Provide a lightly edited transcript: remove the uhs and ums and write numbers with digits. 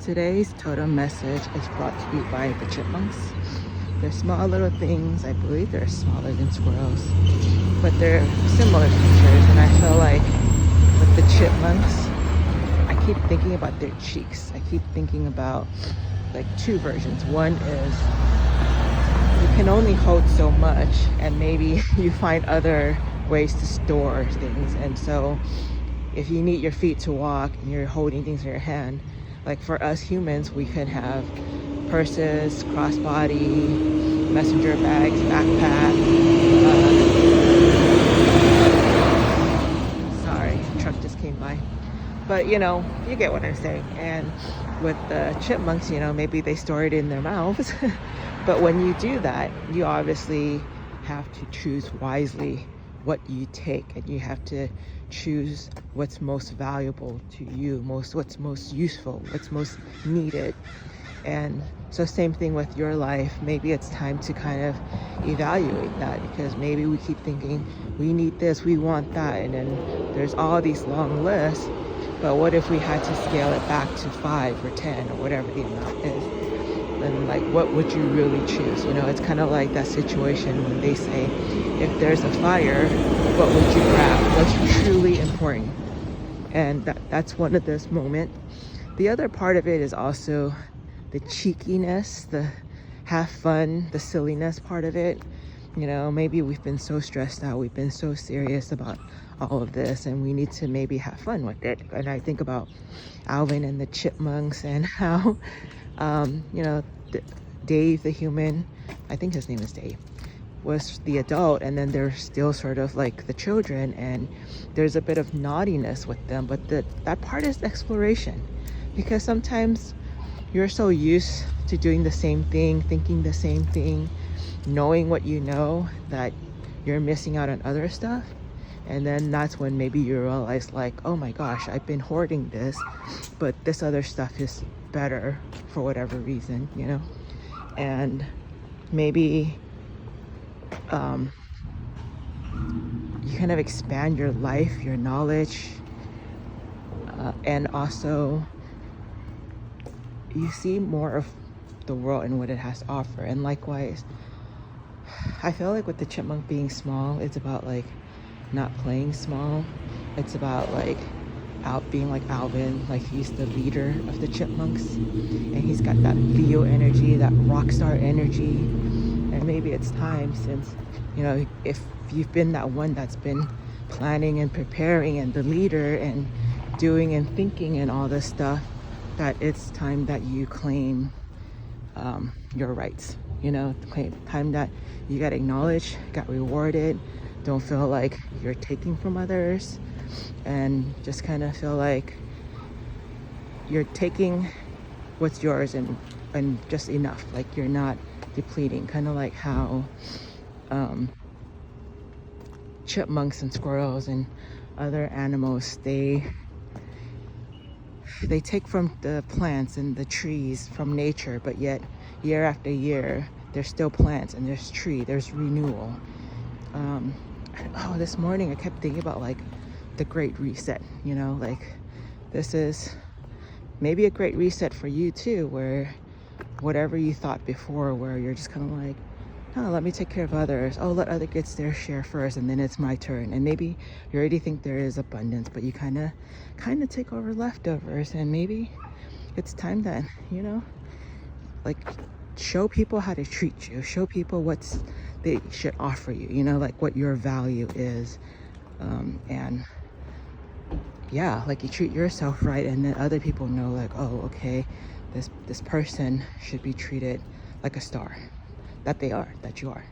Today's totem message is brought to you by the chipmunks. They're small little things. I believe they're smaller than squirrels, but they're similar features. And I feel like with the chipmunks, I keep thinking about their cheeks. I keep thinking about like two versions. One is you can only hold so much, and maybe you find other ways to store things. And so if you need your feet to walk and you're holding things in your hand, like for us humans, we could have purses, crossbody, messenger bags, backpack. Sorry, truck just came by. But you know, you get what I'm saying. And with the chipmunks, you know, maybe they store it in their mouths. But when you do that, you obviously have to choose wisely what you take, and you have to choose what's most valuable to you, what's most useful, what's most needed. And so same thing with your life. Maybe it's time to kind of evaluate that, because maybe we keep thinking we need this, we want that, and then there's all these long lists. But what if we had to scale it back to 5 or 10 or whatever the amount is? Then like, what would you really choose? You know, it's kind of like that situation when they say, if there's a fire, what would you grab? What's truly important? And that's one of those moments. The other part of it is also the cheekiness, the have fun, the silliness part of it. You know, maybe we've been so stressed out, we've been so serious about all of this, and we need to maybe have fun with it. And I think about Alvin and the chipmunks and how you know, Dave the human, I think his name is Dave, was the adult, and then they're still sort of like the children, and there's a bit of naughtiness with them. But that part is exploration, because sometimes you're so used to doing the same thing, thinking the same thing, knowing what you know, that you're missing out on other stuff. And then that's when maybe you realize, like, oh my gosh, I've been hoarding this, but this other stuff is better for whatever reason, you know. And maybe you kind of expand your life, your knowledge, and also you see more of the world and what it has to offer. And likewise, I feel like with the chipmunk being small, it's about like not playing small. It's about like being like Alvin, like he's the leader of the chipmunks, and he's got that Leo energy, that rock star energy. And maybe it's time, since, you know, if you've been that one that's been planning and preparing and the leader and doing and thinking and all this stuff, that it's time that you claim your rights, you know, time that you got acknowledged, got rewarded. Don't feel like you're taking from others, and just kind of feel like you're taking what's yours and just enough, like you're not depleting. Kind of like how chipmunks and squirrels and other animals, they take from the plants and the trees from nature, but yet year after year there's still plants and there's tree, there's renewal. This morning I kept thinking about like the Great Reset, you know, like this is maybe a great reset for you too, where whatever you thought before, where you're just kind of like, oh, let me take care of others, oh, let other gets their share first, and then it's my turn. And maybe you already think there is abundance, but you kind of take over leftovers, and maybe it's time that, you know, like show people how to treat you, show people what they should offer you, you know, like what your value is. And yeah, like you treat yourself right, and then other people know, like, oh, okay, this person should be treated like a star that you are.